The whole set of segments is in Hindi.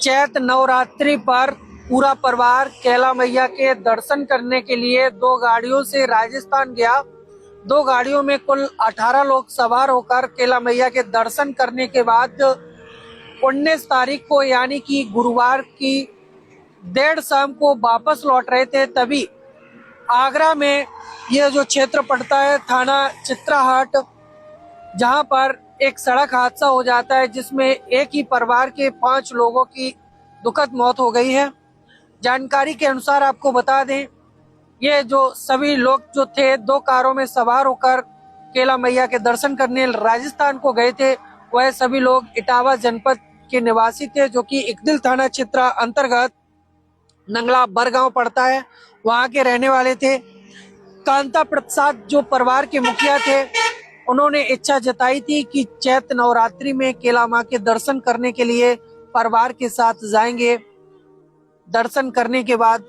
चैत नवरात्रि पर पूरा परिवार कैला मैया के दर्शन करने के लिए दो गाड़ियों से राजस्थान गया। दो गाड़ियों में कुल 18 लोग सवार होकर कैला मैया के दर्शन करने के बाद 19 तारीख को यानी कि गुरुवार की देर शाम को वापस लौट रहे थे। तभी आगरा में यह जो क्षेत्र पड़ता है थाना चित्राहाट, जहां पर एक सड़क हादसा हो जाता है जिसमें एक ही परिवार के 5 लोगों की दुखद मौत हो गई है। जानकारी के अनुसार आपको बता दें, ये जो सभी लोग जो थे दो कारों में सवार होकर कैला मैया के दर्शन करने राजस्थान को गए थे। वह सभी लोग इटावा जनपद के निवासी थे, जो कि इकदिल थाना क्षेत्र अंतर्गत नंगला बरगांव पड़ता है, वहां के रहने वाले थे। कांता प्रसाद जो परिवार के मुखिया थे, उन्होंने इच्छा जताई थी कि चैत नवरात्रि में कैला मां के दर्शन करने के लिए परिवार के साथ जाएंगे। दर्शन करने के बाद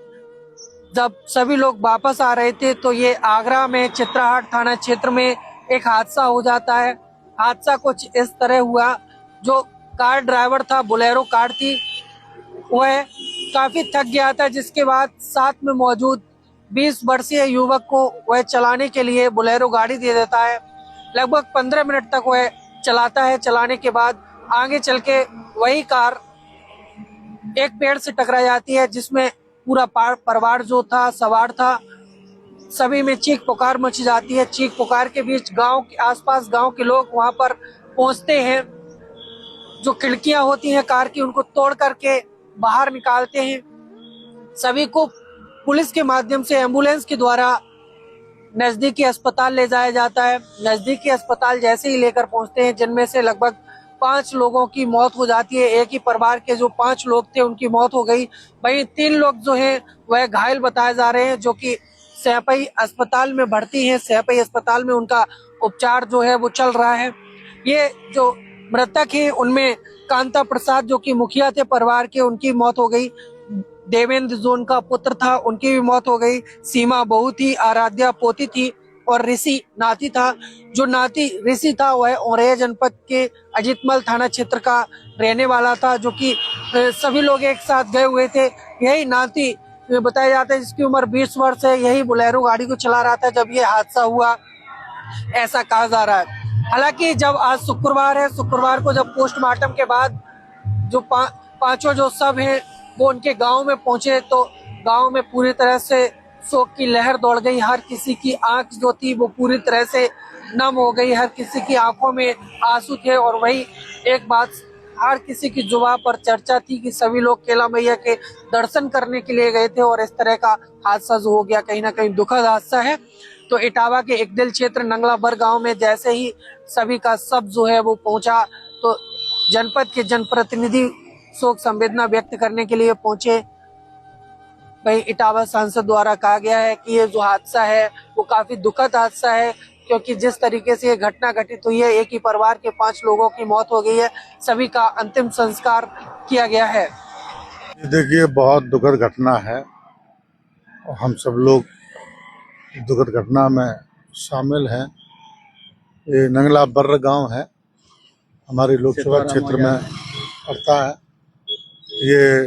जब सभी लोग वापस आ रहे थे तो ये आगरा में चित्राहाट थाना क्षेत्र में एक हादसा हो जाता है। हादसा कुछ इस तरह हुआ, जो कार ड्राइवर था, बोलेरो कार थी, वह काफी थक गया था, जिसके बाद साथ में मौजूद 20 वर्षीय युवक को वह चलाने के लिए बोलेरो गाड़ी दे देता है। लगभग 15 मिनट तक वह चलाता है। चलाने के बाद आगे चल के वही कार एक पेड़ से टकरा जाती है, जिसमें पूरा परिवार जो था सवार था। सभी में चीख पुकार मच जाती है। चीख पुकार के बीच गांव के आसपास गांव के लोग वहां पर पहुंचते हैं। जो खिड़कियां होती हैं कार की, उनको तोड़ करके बाहर निकालते हैं। सभी को पुलिस के माध्यम से एम्बुलेंस के द्वारा नजदीकी अस्पताल ले जाया जाता है। नजदीकी अस्पताल जैसे ही लेकर पहुंचते हैं, जिनमें से लगभग 5 लोगों की मौत हो जाती है। एक ही परिवार के जो 5 लोग थे उनकी मौत हो गई। वहीं 3 लोग जो हैं वह घायल बताए जा रहे हैं, जो कि सैपई अस्पताल में भर्ती हैं। सैपई अस्पताल में उनका उपचार जो है वो चल रहा है। ये जो मृतक हैं उनमें कांता प्रसाद जो कि मुखिया थे परिवार के, उनकी मौत हो गई। देवेंद्र जो उनका पुत्र था, उनकी भी मौत हो गई। सीमा बहू थी, आराध्या पोती थी और ऋषि नाती था। जो नाती ऋषि था वह औरैया जनपद के अजीतमल थाना क्षेत्र का रहने वाला था, जो कि सभी लोग एक साथ गए हुए थे। यही नाती बताया जाता है जिसकी उम्र 20 वर्ष है, यही बोलेरो गाड़ी को चला रहा था जब ये हादसा हुआ, ऐसा कहा जा रहा है। हालांकि जब आज शुक्रवार है, शुक्रवार को जब पोस्टमार्टम के बाद जो पांचों जो सब हैं वो उनके गांव में पहुंचे, तो गांव में पूरी तरह से शोक की लहर दौड़ गई। हर किसी की आंख जो थी वो पूरी तरह से नम हो गई। हर किसी की आंखों में आंसू थे। और वही एक बात हर किसी की जुबान पर चर्चा थी कि सभी लोग कैला मैया के दर्शन करने के लिए गए थे और इस तरह का हादसा जो हो गया, कहीं ना कहीं दुखद हादसा है। तो इटावा के इकदिल क्षेत्र नंगला बरगांव में जैसे ही सभी का शव जो है वो पहुंचा, तो जनपद के जनप्रतिनिधि शोक संवेदना व्यक्त करने के लिए पहुंचे। वही इटावा सांसद द्वारा कहा गया है कि ये जो हादसा है वो काफी दुखद हादसा है, क्योंकि जिस तरीके से ये घटना घटित हुई है, एक ही परिवार के 5 लोगों की मौत हो गई है। सभी का अंतिम संस्कार किया गया है। देखिए, बहुत दुखद घटना है और हम सब लोग दुखद घटना में शामिल हैं। ये नंगला बर्र गांव है, हमारी लोकसभा क्षेत्र में पड़ता है। ये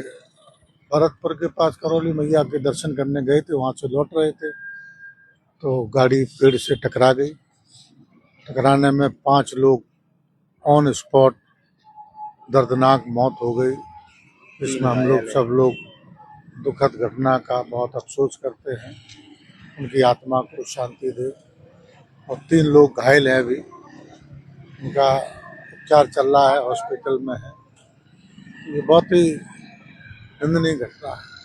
भरतपुर के पास करौली मैया के दर्शन करने गए थे, वहाँ से लौट रहे थे तो गाड़ी पेड़ से टकरा गई। टकराने में 5 लोग ऑन स्पॉट दर्दनाक मौत हो गई। इसमें हम लोग सब लोग दुखद घटना का बहुत अफसोस करते हैं। उनकी आत्मा को शांति दे। और 3 लोग घायल हैं, अभी उनका उपचार चल रहा है, हॉस्पिटल में है। ये बहुत ही निंदनीय घटना है।